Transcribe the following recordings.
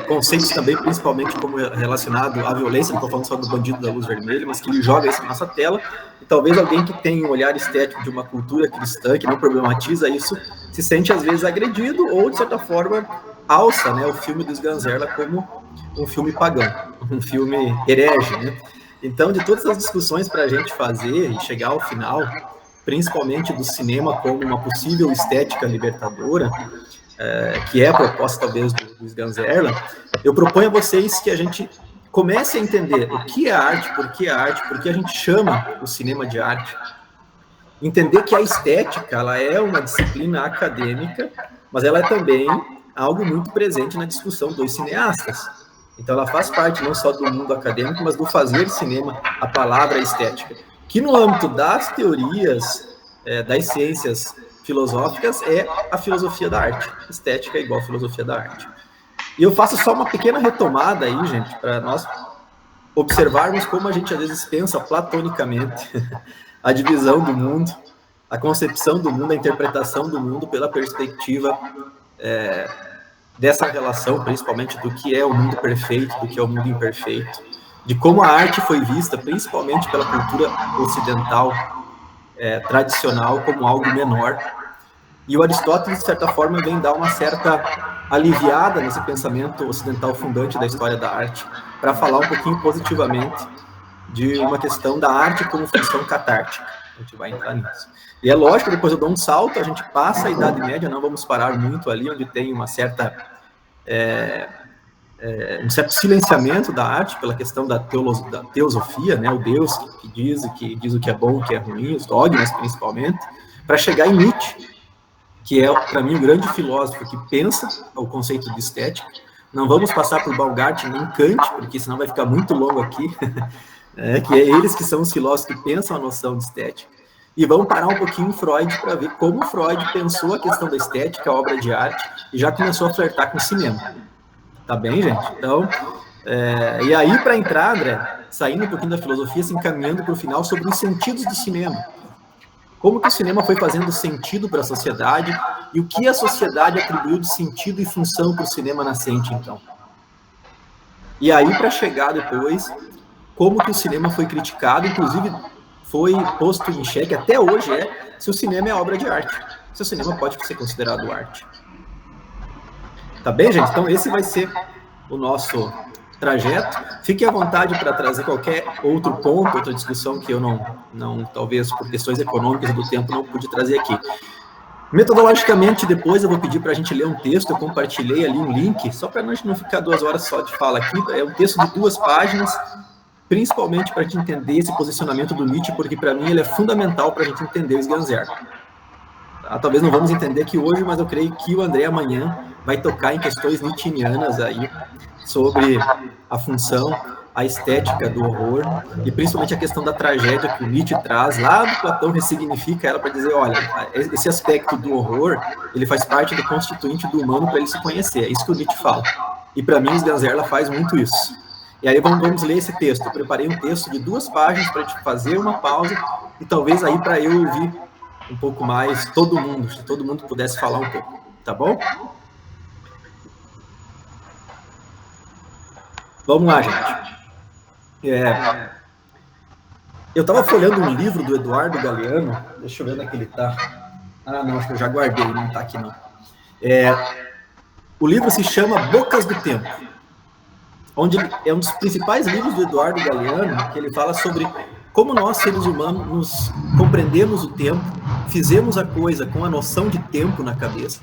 conceitos também, principalmente como relacionado à violência, não estou falando só do Bandido da Luz Vermelha, mas que ele joga isso na nossa tela, e talvez alguém que tem um olhar estético de uma cultura cristã, que não problematiza isso, se sente às vezes agredido, ou de certa forma alça, né, o filme dos Ganzerla como um filme pagão, um filme herege, né? Então, de todas as discussões para a gente fazer e chegar ao final, principalmente do cinema como uma possível estética libertadora, que é a proposta talvez dos Ganzerla, eu proponho a vocês que a gente comece a entender o que é arte, por que a gente chama o cinema de arte, entender que a estética ela é uma disciplina acadêmica, mas ela é também algo muito presente na discussão dos cineastas. Então ela faz parte não só do mundo acadêmico, mas do fazer cinema, a palavra estética, que no âmbito das teorias, das ciências filosóficas, é a filosofia da arte. Estética é igual a filosofia da arte. E eu faço só uma pequena retomada aí, gente, para nós observarmos como a gente às vezes pensa platonicamente a divisão do mundo, a concepção do mundo, a interpretação do mundo pela perspectiva dessa relação, principalmente do que é o mundo perfeito, do que é o mundo imperfeito, de como a arte foi vista, principalmente pela cultura ocidental tradicional, como algo menor. E o Aristóteles, de certa forma, vem dar uma certa aliviada nesse pensamento ocidental fundante da história da arte, para falar um pouquinho positivamente de uma questão da arte como função catártica. A gente vai entrar nisso. E é lógico, depois eu dou um salto, a gente passa a Idade Média, não vamos parar muito ali, onde tem uma certa, um certo silenciamento da arte pela questão da teosofia, né, o Deus que diz o que é bom, o que é ruim, os dogmas principalmente, para chegar em Nietzsche, que é, para mim, o grande filósofo que pensa o conceito de estética. Não vamos passar por Baumgarten nem Kant, porque senão vai ficar muito longo aqui, que é eles que são os filósofos que pensam a noção de estética. E vamos parar um pouquinho em Freud para ver como Freud pensou a questão da estética, a obra de arte, e já começou a flertar com o cinema. Tá bem, gente? Então, e aí, para entrar, André, saindo um pouquinho da filosofia, se encaminhando para o final sobre os sentidos do cinema. Como que o cinema foi fazendo sentido para a sociedade e o que a sociedade atribuiu de sentido e função para o cinema nascente, então. E aí, para chegar depois, como que o cinema foi criticado, inclusive foi posto em xeque, até hoje se o cinema é obra de arte, se o cinema pode ser considerado arte. Tá bem, gente? Então, esse vai ser o nosso trajeto. Fique à vontade para trazer qualquer outro ponto, outra discussão que eu não talvez por questões econômicas do tempo não pude trazer aqui. Metodologicamente, depois eu vou pedir para a gente ler um texto, eu compartilhei ali um link, só para a gente não ficar 2 horas só de fala aqui, é um texto de 2 páginas, principalmente para a gente entender esse posicionamento do Nietzsche, porque para mim ele é fundamental para a gente entender o Sganzer. Talvez não vamos entender aqui hoje, mas eu creio que o André amanhã vai tocar em questões nietzschianas aí, sobre a função, a estética do horror, e principalmente a questão da tragédia que o Nietzsche traz, lá do Platão ressignifica ela para dizer, olha, esse aspecto do horror, ele faz parte do constituinte do humano para ele se conhecer, é isso que o Nietzsche fala. E para mim, o Sganzerla faz muito isso. E aí vamos ler esse texto. Eu preparei um texto de 2 páginas para a gente fazer uma pausa, e talvez aí para eu ouvir um pouco mais todo mundo, se todo mundo pudesse falar um pouco, tá bom? Vamos lá, gente. Eu estava folhando um livro do Eduardo Galeano, deixa eu ver onde é que ele está. Ah, não, acho que eu já guardei, não está aqui não. O livro se chama Bocas do Tempo, onde é um dos principais livros do Eduardo Galeano, que ele fala sobre como nós, seres humanos, nos compreendemos o tempo, fizemos a coisa com a noção de tempo na cabeça,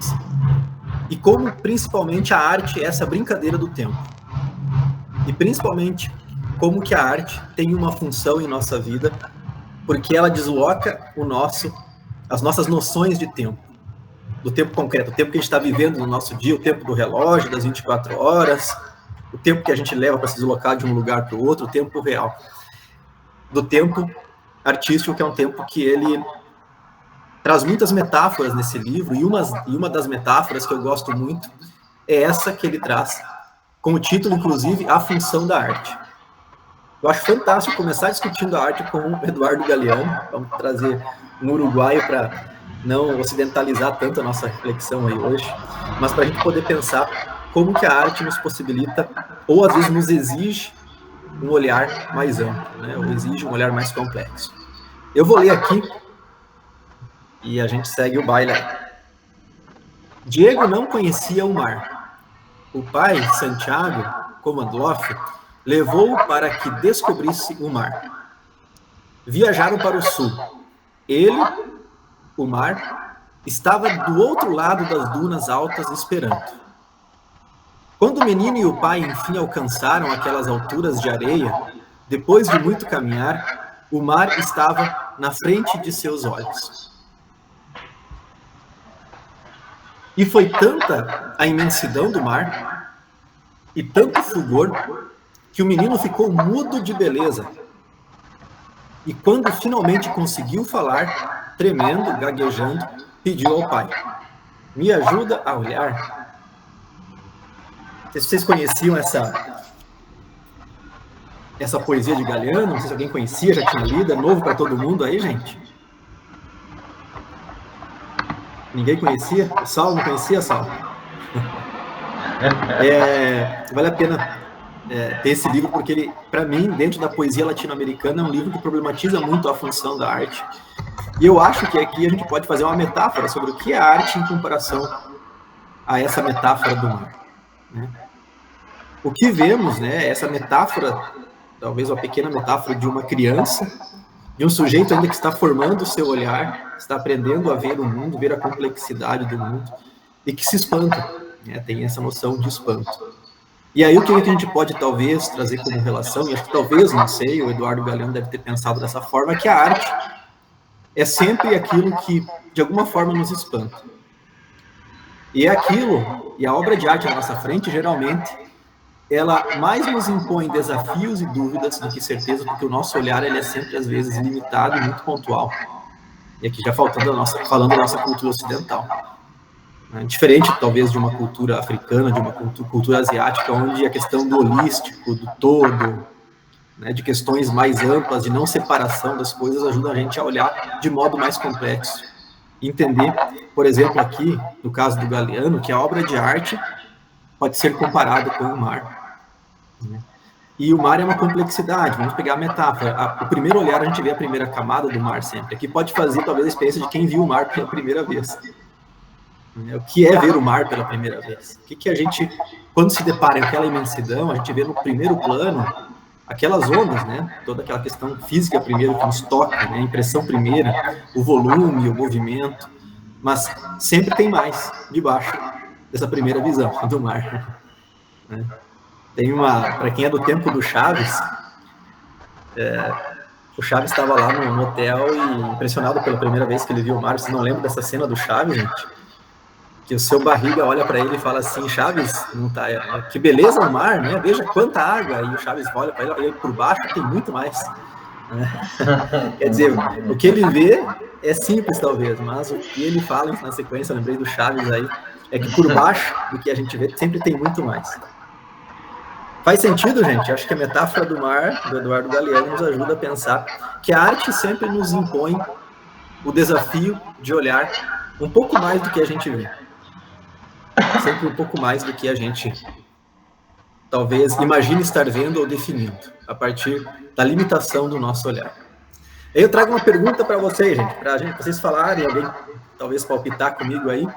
e como, principalmente, a arte é essa brincadeira do tempo. E, principalmente, como que a arte tem uma função em nossa vida, porque ela desloca as nossas noções de tempo, do tempo concreto, o tempo que a gente está vivendo no nosso dia, o tempo do relógio, das 24 horas, o tempo que a gente leva para se deslocar de um lugar para o outro, o tempo real. Do tempo artístico, que é um tempo que ele traz muitas metáforas nesse livro, e uma das metáforas que eu gosto muito é essa que ele traz, com o título, inclusive, A Função da Arte. Eu acho fantástico começar discutindo a arte com o Eduardo Galeano. Vamos trazer um uruguaio para não ocidentalizar tanto a nossa reflexão aí hoje, mas para a gente poder pensar como que a arte nos possibilita, ou às vezes nos exige, um olhar mais amplo, né? Ou exige um olhar mais complexo. Eu vou ler aqui e a gente segue o baile aí. Diego não conhecia o mar. O pai, Santiago Komandloff, levou-o para que descobrisse o mar. Viajaram para o sul. Ele, o mar, estava do outro lado das dunas altas esperando. Quando o menino e o pai enfim alcançaram aquelas alturas de areia, depois de muito caminhar, o mar estava na frente de seus olhos. E foi tanta a imensidão do mar e tanto fulgor que o menino ficou mudo de beleza. E quando finalmente conseguiu falar, tremendo, gaguejando, pediu ao pai: "Me ajuda a olhar." Não sei se vocês conheciam essa poesia de Galeano, não sei se alguém conhecia, já tinha lido, é novo para todo mundo aí, gente? Ninguém conhecia? O Saulo não conhecia, Saulo? Vale a pena ter esse livro, porque ele, para mim, dentro da poesia latino-americana, é um livro que problematiza muito a função da arte. E eu acho que aqui a gente pode fazer uma metáfora sobre o que é arte em comparação a essa metáfora do mar, né? O que vemos, né, essa metáfora, talvez uma pequena metáfora de uma criança, de um sujeito ainda que está formando o seu olhar, está aprendendo a ver o mundo, ver a complexidade do mundo, e que se espanta, né, tem essa noção de espanto. E aí o que a gente pode talvez trazer como relação, e acho que talvez, não sei, o Eduardo Galeano deve ter pensado dessa forma, que a arte é sempre aquilo que, de alguma forma, nos espanta. E é aquilo, e a obra de arte à nossa frente, geralmente, ela mais nos impõe desafios e dúvidas do que certeza, porque o nosso olhar ele é sempre, às vezes, limitado e muito pontual. E aqui já falando da nossa cultura ocidental. Diferente, talvez, de uma cultura africana, de uma cultura asiática, onde a questão do holístico, do todo, né, de questões mais amplas, de não separação das coisas, ajuda a gente a olhar de modo mais complexo. Entender, por exemplo, aqui, no caso do Galeano, que a obra de arte pode ser comparada com o mar. E o mar é uma complexidade, vamos pegar a metáfora. O primeiro olhar, a gente vê a primeira camada do mar sempre. Aqui pode fazer, talvez, a experiência de quem viu o mar pela primeira vez. O que é ver o mar pela primeira vez? O que a gente, quando se depara com aquela imensidão, a gente vê no primeiro plano aquelas ondas, né? Toda aquela questão física primeiro que nos toca, né? A impressão primeira, o volume, o movimento, mas sempre tem mais debaixo dessa primeira visão do mar, né? Tem para quem é do tempo do Chaves, o Chaves estava lá no hotel e impressionado pela primeira vez que ele viu o mar. Vocês não lembram dessa cena do Chaves, gente? Que o seu barriga olha para ele e fala assim: Chaves, não tá, que beleza o mar, né? Veja quanta água. E o Chaves olha para ele e por baixo tem muito mais. Quer dizer, o que ele vê é simples talvez, mas o que ele fala na sequência, eu lembrei do Chaves aí, é que por baixo do que a gente vê sempre tem muito mais. Faz sentido, gente? Acho que a metáfora do mar, do Eduardo Galeano, nos ajuda a pensar que a arte sempre nos impõe o desafio de olhar um pouco mais do que a gente vê. Sempre um pouco mais do que a gente talvez imagine estar vendo ou definindo, a partir da limitação do nosso olhar. Eu trago uma pergunta para vocês, gente, para vocês falarem, alguém talvez palpitar comigo aí.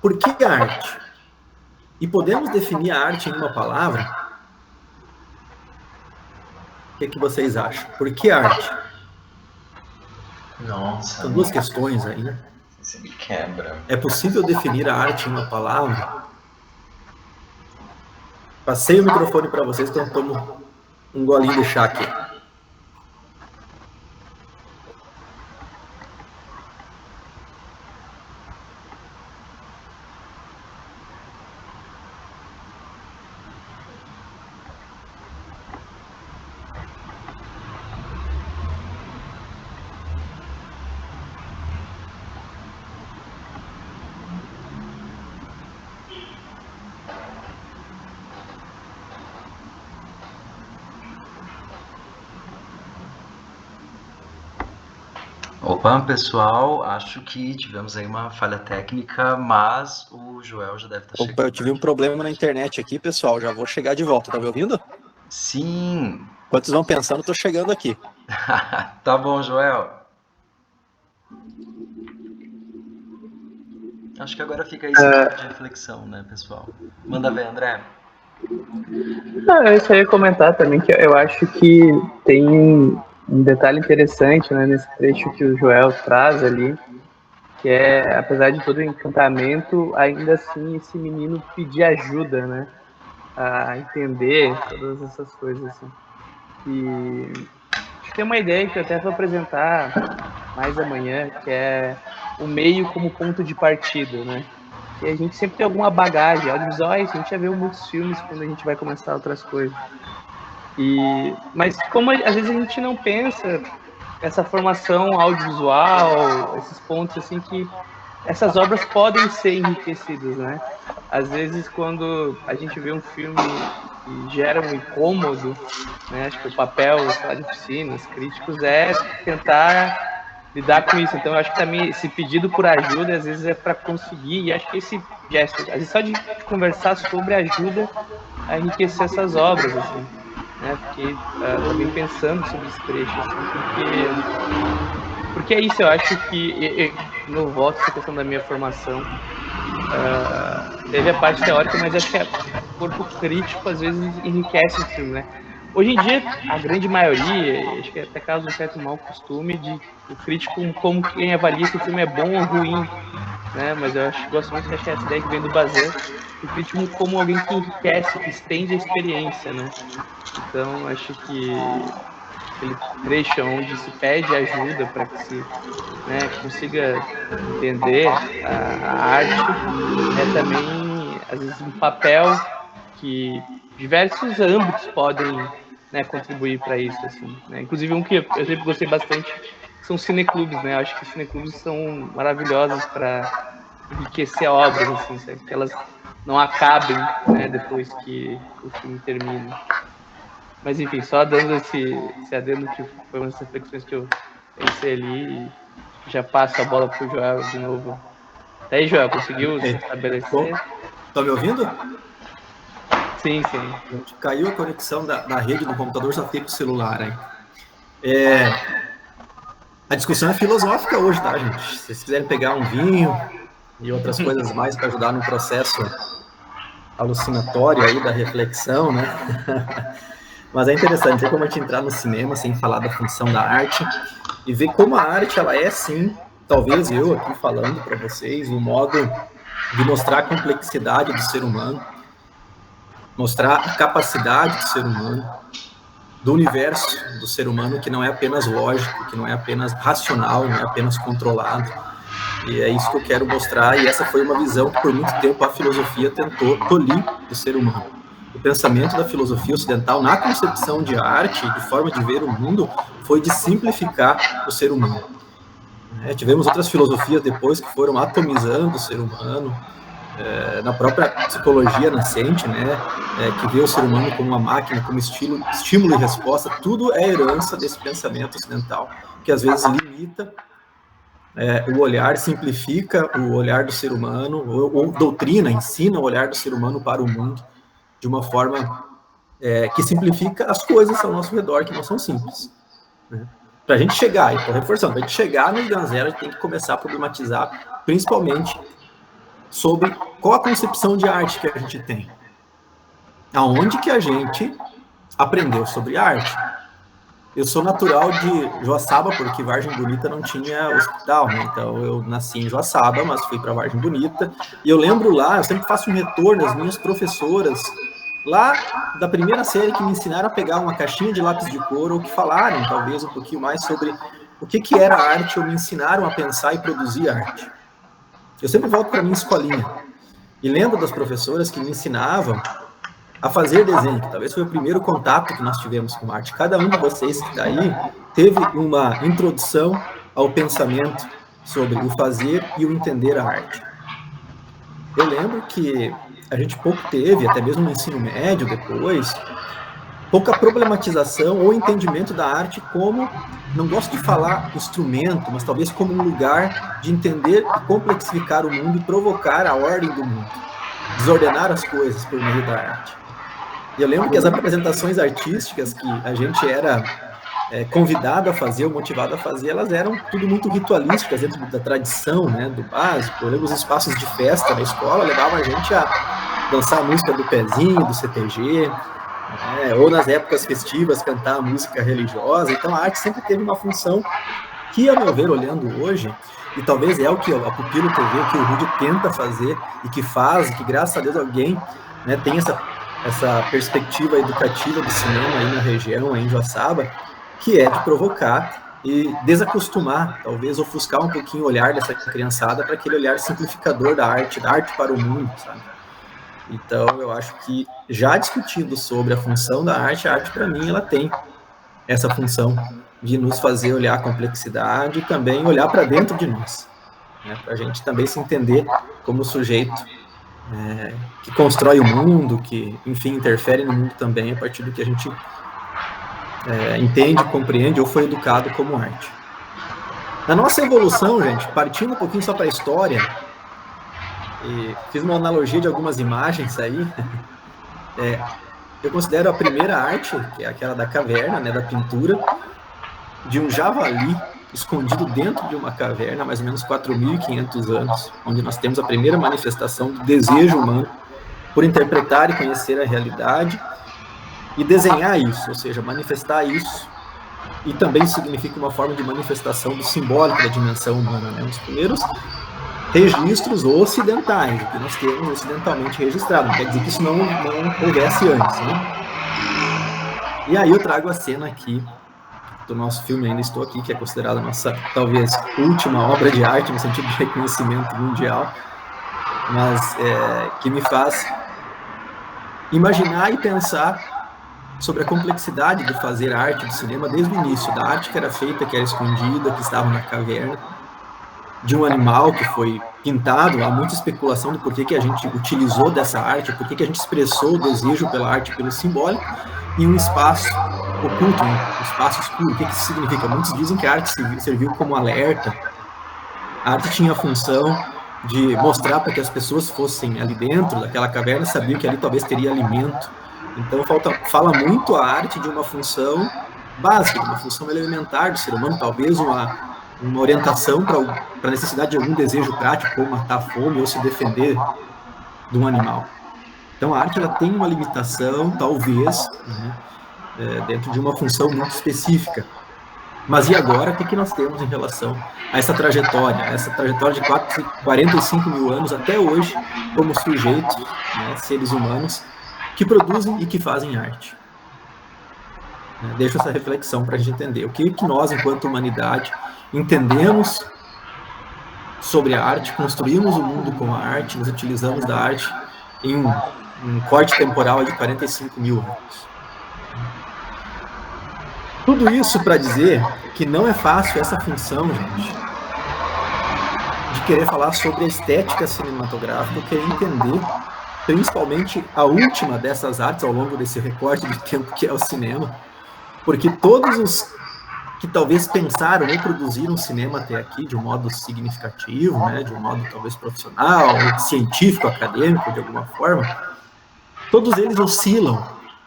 Por que a arte? E podemos definir a arte em uma palavra? O que vocês acham? Por que arte? Nossa. São duas questões aí, né? Você me quebra. É possível definir a arte em uma palavra? Passei o microfone para vocês, então tomo um golinho de chá aqui. Opa, pessoal, acho que tivemos aí uma falha técnica, mas o Joel já deve estar chegando. Opa, eu tive um problema na internet aqui, pessoal. Já vou chegar de volta. Tá me ouvindo? Sim. Enquanto vocês vão pensando, eu tô chegando aqui. Tá bom, Joel. Acho que agora fica esse tipo de reflexão, né, pessoal? Manda ver, André. Eu só ia comentar também que eu acho que tem um detalhe interessante, né, nesse trecho que o Joel traz ali, que é, apesar de todo o encantamento, ainda assim esse menino pedir ajuda, né, a entender todas essas coisas, assim. E acho que tem uma ideia que eu até vou apresentar mais amanhã, que é o meio como ponto de partida, né? Que a gente sempre tem alguma bagagem audiovisuais, a gente já viu muitos filmes quando a gente vai começar outras coisas. Mas como às vezes a gente não pensa essa formação audiovisual, esses pontos assim que essas obras podem ser enriquecidas, né? Às vezes quando a gente vê um filme que gera um incômodo, né? Acho que o papel, sei lá, de oficinas, críticos é tentar lidar com isso. Então, eu acho que também esse pedido por ajuda, às vezes, é para conseguir, e acho que esse gesto, às vezes, só de conversar sobre ajuda a enriquecer essas obras, assim, né? Fiquei também pensando sobre esse trecho, assim, porque é isso, eu acho que, no voto, essa questão da minha formação, teve a parte teórica, mas acho que o corpo crítico, às vezes, enriquece o filme, né? Hoje em dia, a grande maioria, acho que até causa um certo mau costume de o crítico como quem avalia se o filme é bom ou ruim, né? Mas eu gosto muito que acho que essa ideia que vem do Bazin, o crítico como alguém que enriquece, que estende a experiência, né? Então, acho que aquele trecho onde se pede ajuda para que se, né, consiga entender a arte é também, às vezes, um papel que diversos âmbitos podem, né, contribuir para isso, assim, né? Inclusive um que eu sempre gostei bastante são cineclubes, né? Eu acho que os cineclubes são maravilhosos para enriquecer obras, assim, sabe? Que elas não acabem, né, depois que o filme termina. Mas enfim, só dando esse adendo que foi umas reflexões que eu pensei ali, e já passo a bola pro Joel de novo. E aí, Joel, conseguiu se estabelecer? Tá me ouvindo? Sim, sim. Caiu a conexão da rede do computador, só fiquei com o celular aí. A discussão é filosófica hoje, tá, gente? Se vocês quiserem pegar um vinho e outras coisas mais para ajudar no processo alucinatório aí da reflexão, né? Mas é interessante ver como a gente entrar no cinema sem falar da função da arte e ver como a arte, ela é, sim, talvez eu aqui falando para vocês, um modo de mostrar a complexidade do ser humano, mostrar a capacidade do ser humano, do universo do ser humano, que não é apenas lógico, que não é apenas racional, não é apenas controlado. E é isso que eu quero mostrar, e essa foi uma visão que por muito tempo a filosofia tentou tolir do ser humano. O pensamento da filosofia ocidental, na concepção de arte, de forma de ver o mundo, foi de simplificar o ser humano. Tivemos outras filosofias depois que foram atomizando o ser humano, na própria psicologia nascente, né, que vê o ser humano como uma máquina, como estímulo e resposta, tudo é herança desse pensamento ocidental, que às vezes limita o olhar, simplifica o olhar do ser humano, ou doutrina, ensina o olhar do ser humano para o mundo, de uma forma que simplifica as coisas ao nosso redor, que não são simples. Né? Para a gente chegar, e estou reforçando, para a gente chegar no Ilhan Zero, a gente tem que começar a problematizar, principalmente, sobre qual a concepção de arte que a gente tem. Aonde que a gente aprendeu sobre arte? Eu sou natural de Joaçaba, porque Vargem Bonita não tinha hospital, né? Então eu nasci em Joaçaba, mas fui para Vargem Bonita. E eu lembro lá, eu sempre faço um retorno às minhas professoras, lá da primeira série, que me ensinaram a pegar uma caixinha de lápis de cor, ou que falaram talvez um pouquinho mais sobre o que era arte, ou me ensinaram a pensar e produzir arte. Eu sempre volto para minha escolinha e lembro das professoras que me ensinavam a fazer desenho, que talvez foi o primeiro contato que nós tivemos com arte. Cada um de vocês que está aí teve uma introdução ao pensamento sobre o fazer e o entender a arte. Eu lembro que a gente pouco teve, até mesmo no ensino médio depois, pouca problematização ou entendimento da arte como, não gosto de falar instrumento, mas talvez como um lugar de entender e complexificar o mundo e provocar a ordem do mundo, desordenar as coisas por meio da arte. E eu lembro que as apresentações artísticas que a gente era convidado a fazer, ou motivado a fazer, elas eram tudo muito ritualísticas dentro da tradição, né, do básico. Eu lembro os espaços de festa na escola, levavam a gente a dançar a música do pezinho, do CTG, ou nas épocas festivas cantar a música religiosa. Então a arte sempre teve uma função que, a meu ver, olhando hoje, e talvez é o que a Pupilo TV, o que o Rude tenta fazer e que faz, e que graças a Deus alguém, né, tem essa perspectiva educativa do cinema aí na região, aí em Joaçaba, que é de provocar e desacostumar, talvez ofuscar um pouquinho o olhar dessa criançada para aquele olhar simplificador da arte para o mundo, sabe? Então, eu acho que, já discutindo sobre a função da arte, a arte, para mim, ela tem essa função de nos fazer olhar a complexidade e também olhar para dentro de nós, né? Para a gente também se entender como sujeito que constrói o mundo, que, enfim, interfere no mundo também a partir do que a gente entende, compreende ou foi educado como arte. Na nossa evolução, gente, partindo um pouquinho só para a história, e fiz uma analogia de algumas imagens aí, eu considero a primeira arte, que é aquela da caverna, né, da pintura, de um javali escondido dentro de uma caverna, mais ou menos 4.500 anos, onde nós temos a primeira manifestação do desejo humano por interpretar e conhecer a realidade e desenhar isso, ou seja, manifestar isso, e também significa uma forma de manifestação do simbólico da dimensão humana, né? Os primeiros registros ocidentais, o que nós temos ocidentalmente registrado, não quer dizer que isso não houvesse antes, né? E aí eu trago a cena aqui do nosso filme Ainda Estou Aqui, que é considerada a nossa, talvez, última obra de arte, no sentido de reconhecimento mundial, mas que me faz imaginar e pensar sobre a complexidade de fazer arte do cinema desde o início, da arte que era feita, que era escondida, que estava na caverna, de um animal que foi pintado. Há muita especulação do porquê que a gente utilizou dessa arte, porquê que a gente expressou o desejo pela arte, pelo simbólico, em um espaço oculto, um espaço escuro. O que isso significa? Muitos dizem que a arte serviu como alerta. A arte tinha a função de mostrar para que as pessoas fossem ali dentro daquela caverna, sabiam que ali talvez teria alimento. Então fala muito a arte de uma função básica, de uma função elementar do ser humano, talvez uma orientação para a necessidade de algum desejo prático, ou matar a fome, ou se defender de um animal. Então a arte ela tem uma limitação, talvez, né, dentro de uma função muito específica. Mas e agora, o que nós temos em relação a essa trajetória de 45 mil anos até hoje, como sujeitos, né, seres humanos, que produzem e que fazem arte? Deixo essa reflexão para a gente entender o que nós, enquanto humanidade, entendemos sobre a arte, construímos o mundo com a arte, nos utilizamos da arte em um corte temporal de 45 mil anos. Tudo isso para dizer que não é fácil essa função, gente, de querer falar sobre a estética cinematográfica, querer entender principalmente a última dessas artes ao longo desse recorte de tempo que é o cinema, porque todos os que talvez pensaram ou produziram cinema até aqui de um modo significativo, né, de um modo talvez profissional, científico, acadêmico, de alguma forma, todos eles oscilam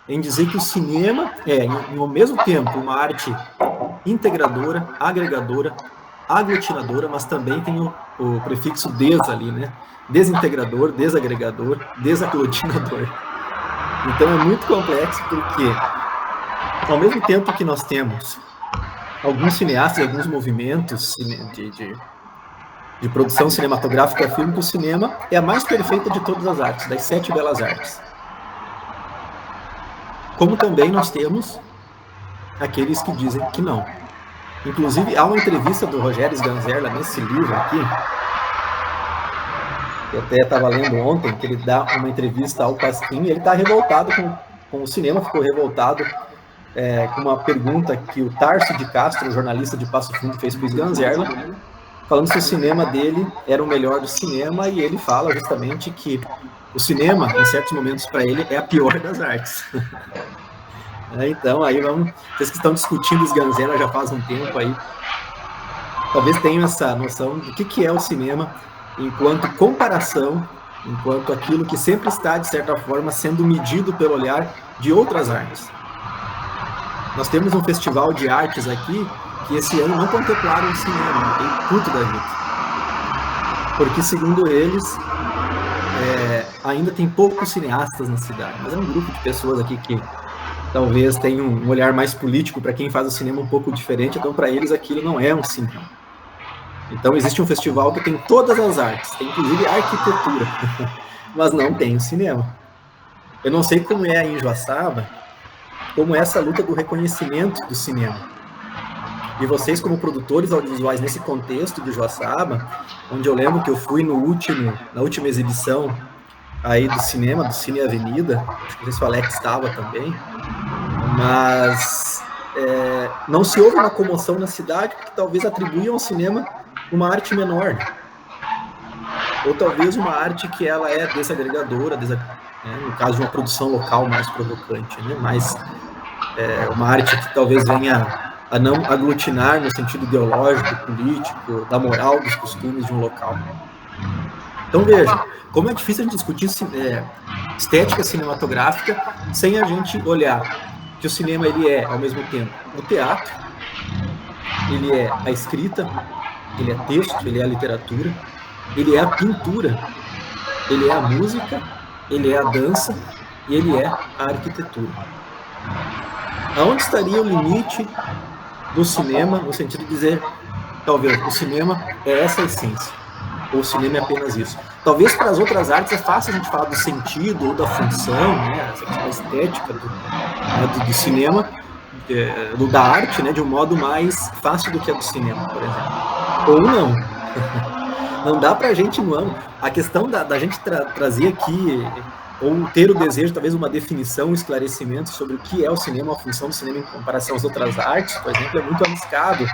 em dizer que o cinema é, ao mesmo tempo, uma arte integradora, agregadora, aglutinadora, mas também tem o prefixo des ali, né? Desintegrador, desagregador, desaglutinador. Então é muito complexo, porque ao mesmo tempo que nós temos alguns cineastas, alguns movimentos de produção cinematográfica, afirmam que o cinema é a mais perfeita de todas as artes, das 7 belas artes. Como também nós temos aqueles que dizem que não. Inclusive, há uma entrevista do Rogério Sganzerla nesse livro aqui, eu até estava lendo ontem, que ele dá uma entrevista ao Pasquim, e ele está revoltado com o cinema, ficou revoltado com uma pergunta que o Tarso de Castro, jornalista de Passo Fundo, fez para o Sganzerla, falando se o cinema dele era o melhor do cinema, e ele fala justamente que o cinema, em certos momentos para ele, é a pior das artes. Então, aí vamos... Vocês que estão discutindo os Sganzella já faz um tempo aí, talvez tenham essa noção do que é o cinema enquanto comparação, enquanto aquilo que sempre está, de certa forma, sendo medido pelo olhar de outras artes. Nós temos um festival de artes aqui que esse ano não contemplaram o cinema, tem puto da vida. Porque, segundo eles, ainda tem poucos cineastas na cidade. Mas é um grupo de pessoas aqui que talvez tenham um olhar mais político para quem faz o cinema um pouco diferente, então para eles aquilo não é um cinema. Então existe um festival que tem todas as artes, tem inclusive arquitetura, mas não tem o cinema. Eu não sei como é aí em Joaçaba, como é essa luta do reconhecimento do cinema. E vocês, como produtores audiovisuais nesse contexto de Joaçaba, onde eu lembro que eu fui na última exibição aí do cinema, do Cine Avenida, acho que o Alex estava também, mas não se houve uma comoção na cidade, porque talvez atribuíam ao cinema uma arte menor, né? Ou talvez uma arte que ela é desagregadora, no caso de uma produção local mais provocante, né? Mas uma arte que talvez venha a não aglutinar no sentido ideológico, político, da moral, dos costumes de um local. Então veja, como é difícil a gente discutir estética cinematográfica sem a gente olhar que o cinema ele é, ao mesmo tempo, o teatro, ele é a escrita, ele é texto, ele é a literatura, ele é a pintura, ele é a música, ele é a dança e ele é a arquitetura. Aonde estaria o limite do cinema, no sentido de dizer, talvez, o cinema é essa essência, ou o cinema é apenas isso. Talvez para as outras artes é fácil a gente falar do sentido ou da função, né, essa questão estética do cinema, da arte, né, de um modo mais fácil do que a do cinema, por exemplo. Ou não. Não dá para a gente, a questão da gente trazer aqui, ou ter o desejo, talvez uma definição, um esclarecimento sobre o que é o cinema, a função do cinema em comparação às outras artes, por exemplo, é muito arriscado.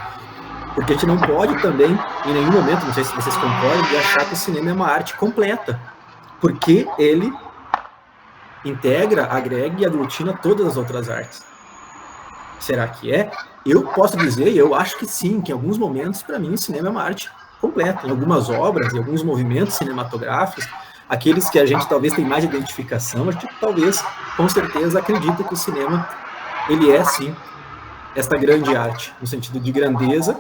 Porque a gente não pode também, em nenhum momento, não sei se vocês concordam, de achar que o cinema é uma arte completa. Porque ele integra, agrega e aglutina todas as outras artes. Será que é? Eu posso dizer, e eu acho que sim, que em alguns momentos, para mim, o cinema é uma arte completa. Em algumas obras, em alguns movimentos cinematográficos, aqueles que a gente talvez tem mais identificação, a gente talvez, com certeza, acredita que o cinema, ele é, sim, esta grande arte, no sentido de grandeza,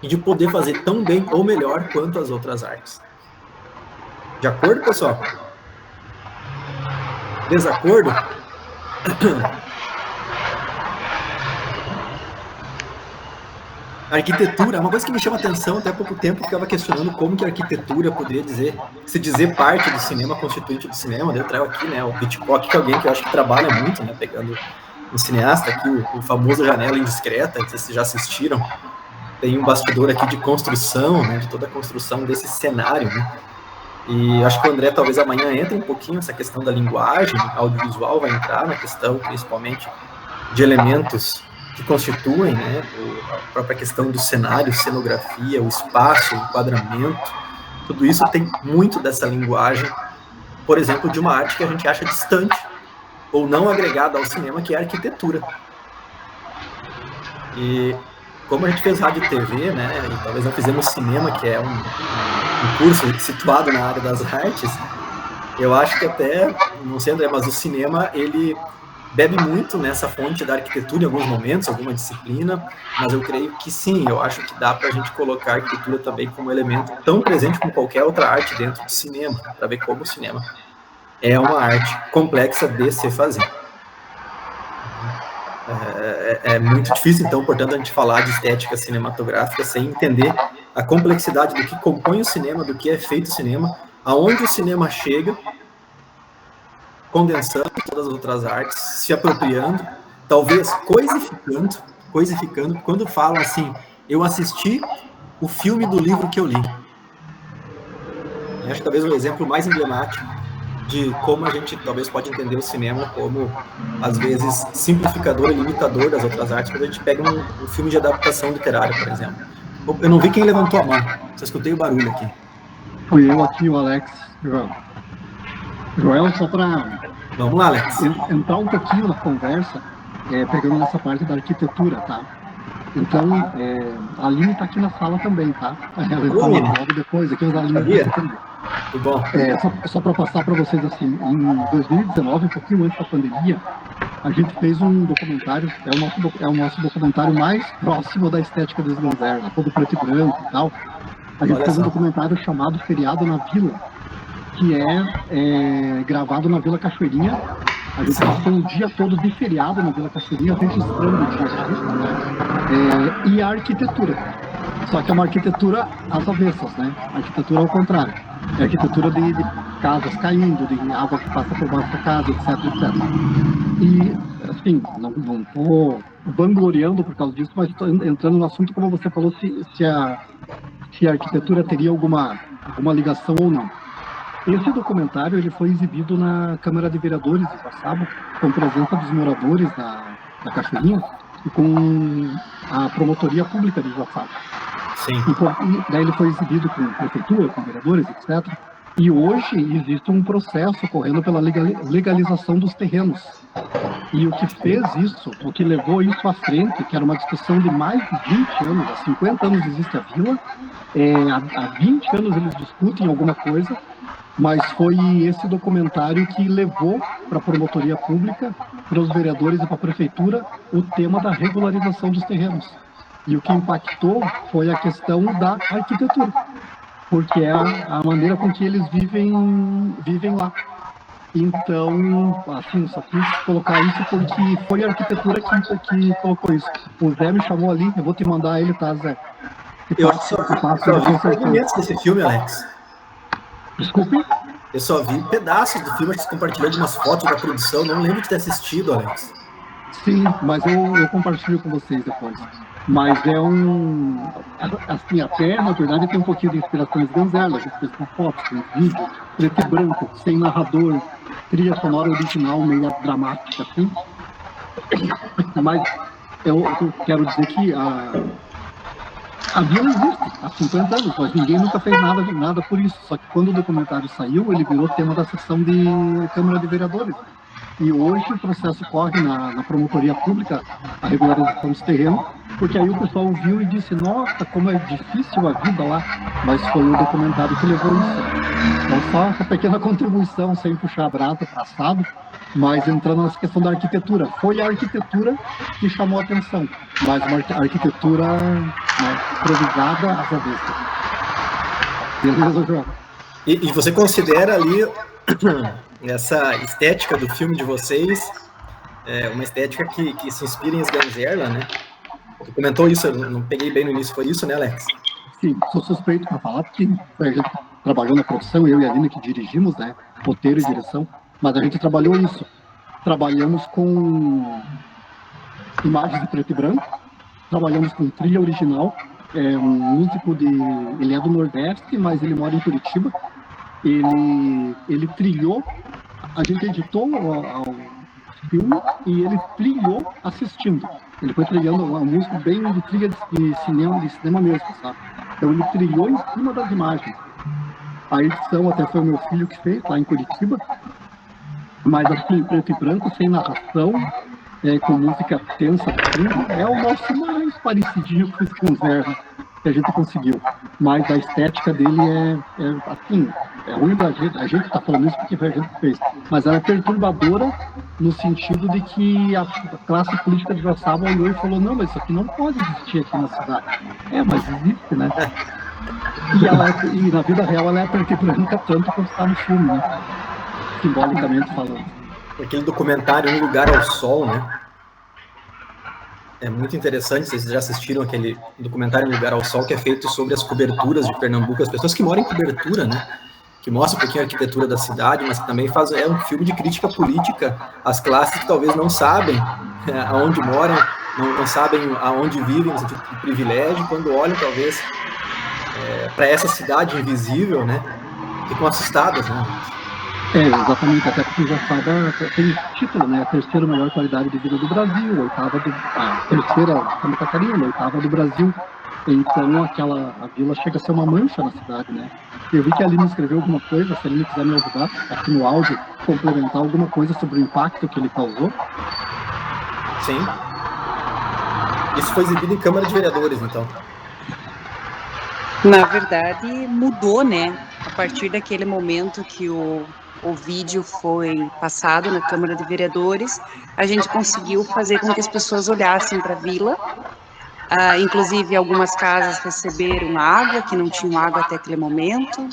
e de poder fazer tão bem ou melhor quanto as outras artes. De acordo, pessoal? Desacordo? A arquitetura, uma coisa que me chama a atenção, até há pouco tempo eu ficava questionando como que a arquitetura poderia se dizer parte do cinema, constituinte do cinema. Eu trago aqui, né, o Hitchcock, que é alguém que eu acho que trabalha muito, né, pegando um cineasta aqui, o famoso Janela Indiscreta, não sei se vocês já assistiram. Tem um bastidor aqui de construção, né, de toda a construção desse cenário, né? E acho que o André talvez amanhã entre um pouquinho nessa questão da linguagem audiovisual, vai entrar na questão principalmente de elementos que constituem, né, a própria questão do cenário, cenografia, o espaço, o enquadramento. Tudo isso tem muito dessa linguagem, por exemplo, de uma arte que a gente acha distante ou não agregada ao cinema, que é a arquitetura. E como a gente fez rádio e TV, né, e talvez não fizemos cinema, que é um curso situado na área das artes, eu acho que até, não sei, André, mas o cinema, ele bebe muito nessa fonte da arquitetura em alguns momentos, alguma disciplina, mas eu creio que sim, eu acho que dá para a gente colocar a arquitetura também como elemento tão presente como qualquer outra arte dentro do cinema, para ver como o cinema é uma arte complexa de se fazer. É muito difícil, então, portanto, a gente falar de estética cinematográfica sem entender a complexidade do que compõe o cinema, do que é feito o cinema, aonde o cinema chega, condensando todas as outras artes, se apropriando, talvez coisificando, quando falam assim, eu assisti o filme do livro que eu li. Eu acho que talvez o exemplo mais emblemático de como a gente talvez pode entender o cinema como, às vezes, simplificador e limitador das outras artes, quando a gente pega um filme de adaptação literária, por exemplo. Eu não vi quem levantou a mão, só escutei o barulho aqui. Fui eu aqui, o Alex. Joel, só para Vamos lá, Alex. Entrar um pouquinho na conversa, pegando nessa parte da arquitetura, tá? Então, a Aline está aqui na sala também, tá? Ela entrou logo depois, aqui os Aline também. Bom. Só para passar para vocês, assim, em 2019, um pouquinho antes da pandemia, a gente fez um documentário, é o nosso documentário mais próximo da estética dos Ganzerla, todo preto e branco e tal. A gente fez um documentário chamado Feriado na Vila, que é gravado na Vila Cachoeirinha. A gente passou o dia todo de feriado na Vila Cachoeirinha, registrando o dia. E a arquitetura. Só que é uma arquitetura às avessas, né? A arquitetura ao contrário. É a arquitetura de casas caindo, de água que passa por baixo da casa, etc, etc. E, assim, não estou vangloriando por causa disso, mas estou entrando no assunto, como você falou, se a arquitetura teria alguma ligação ou não. Esse documentário ele foi exibido na Câmara de Vereadores de Joaçaba, com presença dos moradores da Cachoeirinha e com a Promotoria Pública de Joaçaba. Sim. E daí ele foi exibido com prefeitura, com vereadores, etc. E hoje existe um processo correndo pela legalização dos terrenos. E o que fez isso, o que levou isso à frente, que era uma discussão de mais de 20 anos, há 50 anos existe a vila, há 20 anos eles discutem alguma coisa, mas foi esse documentário que levou para a promotoria pública, para os vereadores e para a prefeitura, o tema da regularização dos terrenos. E o que impactou foi a questão da arquitetura, porque é a maneira com que eles vivem lá. Então, assim, só quis colocar isso porque foi a arquitetura que colocou isso. O Zé me chamou ali, eu vou te mandar ele, tá, Zé? Eu só vi fragmentos desse filme, Alex. Desculpe? Eu só vi pedaços do filme, você compartilhou algumas fotos da produção, não lembro de ter assistido, Alex. Sim, mas eu compartilho com vocês depois. Mas assim, até, na verdade, tem um pouquinho de inspirações Ganzerla, a gente fez com fotos, com vídeo, preto e branco, sem narrador, trilha sonora original, meio dramática, assim. Mas eu quero dizer que a vila existe há 50 anos, mas ninguém nunca fez nada por isso. Só que quando o documentário saiu, ele virou tema da sessão de Câmara de Vereadores. E hoje o processo corre na promotoria pública, a regularização dos terrenos, porque aí o pessoal viu e disse, nossa, como é difícil a vida lá, mas foi o documentário que levou isso. Então só essa pequena contribuição, sem puxar a brasa para assado, mas entrando nessa questão da arquitetura. Foi a arquitetura que chamou a atenção, mas uma arquitetura improvisada às avessas. Beleza, João? E você considera ali essa estética do filme de vocês, uma estética que se inspira em Ganzerla, né? Você comentou isso, eu não peguei bem no início, foi isso, né, Alex? Sim, sou suspeito para falar, porque a gente trabalhou na produção, eu e a Lina que dirigimos, né? Roteiro e direção, mas a gente trabalhou isso. Trabalhamos com imagens de preto e branco, trabalhamos com trilha original, um músico ele é do Nordeste, mas ele mora em Curitiba. Ele trilhou, a gente editou o filme e ele trilhou assistindo. Ele foi trilhando uma música bem de trilha de cinema mesmo, sabe? Então ele trilhou em cima das imagens. A edição até foi o meu filho que fez, lá em Curitiba, mas assim, preto e branco, sem narração, com música tensa, é o nosso mais parecidinho com esse Ganzerla que a gente conseguiu. Mas a estética dele assim, é ruim da gente, a gente está falando isso porque foi a gente que fez, mas ela é perturbadora no sentido de que a classe política de Joaçaba olhou e falou, não, mas isso aqui não pode existir aqui na cidade. Mas existe, né? E na vida real ela é preta e branca tanto quanto está no filme, né? Simbolicamente falando. Aquele documentário Um Lugar ao Sol, né? É muito interessante, vocês já assistiram aquele documentário Um Lugar ao Sol, que é feito sobre as coberturas de Pernambuco, as pessoas que moram em cobertura, né? Que mostra um pouquinho a arquitetura da cidade, mas que também é um filme de crítica política às classes que talvez não sabem aonde moram, não sabem aonde vivem, no sentido de privilégio, quando olham talvez para essa cidade invisível, né? Ficam assustadas, né? Exatamente, até porque Joaçaba tem título, né? A terceira melhor qualidade de vida do Brasil, a terceira Santa Catarina, a oitava do Brasil. Então a vila chega a ser uma mancha na cidade, né? Eu vi que a Aline escreveu alguma coisa, se a Aline quiser me ajudar aqui no áudio, complementar alguma coisa sobre o impacto que ele causou. Sim. Isso foi exibido em Câmara de Vereadores, então. Na verdade, mudou, né? A partir daquele momento que o vídeo foi passado na Câmara de Vereadores, a gente conseguiu fazer com que as pessoas olhassem para a vila. Inclusive, algumas casas receberam água, que não tinham água até aquele momento,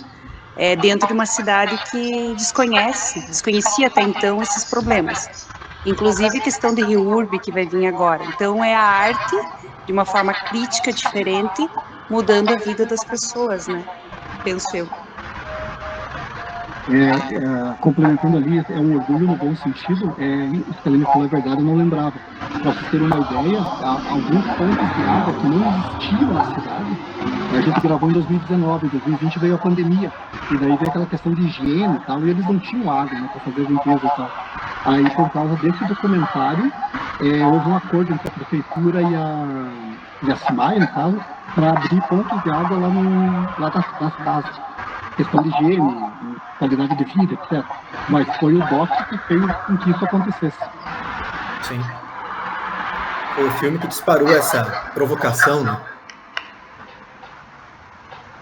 dentro de uma cidade que desconhecia até então esses problemas. Inclusive, a questão de REURB, que vai vir agora. Então, é a arte, de uma forma crítica, diferente, mudando a vida das pessoas, né? Penso eu. Complementando ali, é um orgulho no bom sentido, isso que a Helena falou é verdade, eu não lembrava. Para vocês terem uma ideia, alguns pontos de água que não existiam na cidade, a gente gravou em 2019, em 2020 veio a pandemia, e daí veio aquela questão de higiene e tal, e eles não tinham água, né, para fazer a limpeza e tal. Aí, por causa desse documentário, houve um acordo entre a prefeitura e a CIMAI, no caso, para abrir pontos de água lá nas casas. Questão de higiene, qualidade de vida, etc. Mas foi o doc que fez com que isso acontecesse. Sim. Foi o filme que disparou essa provocação, né?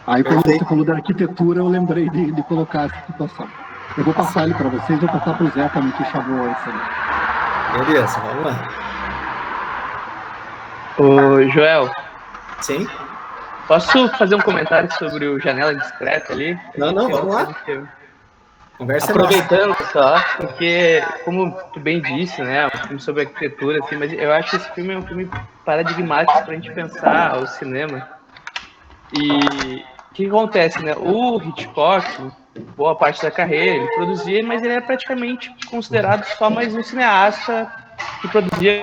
Aí quando você falou da arquitetura, eu lembrei de colocar essa situação. Eu vou passar ele para vocês, vou passar para o Zé também, que chamou isso aí. Beleza, vamos lá. Ô, Joel. Sim? Posso fazer um comentário sobre o Janela Discreta ali? Não, vamos lá. Conversa aproveitando só, porque, como tu bem disse, né, um filme sobre arquitetura, assim, mas eu acho que esse filme é um filme paradigmático para a gente pensar o cinema. E o que acontece, né? O Hitchcock, boa parte da carreira, ele produzia, mas ele era praticamente considerado só mais um cineasta que produzia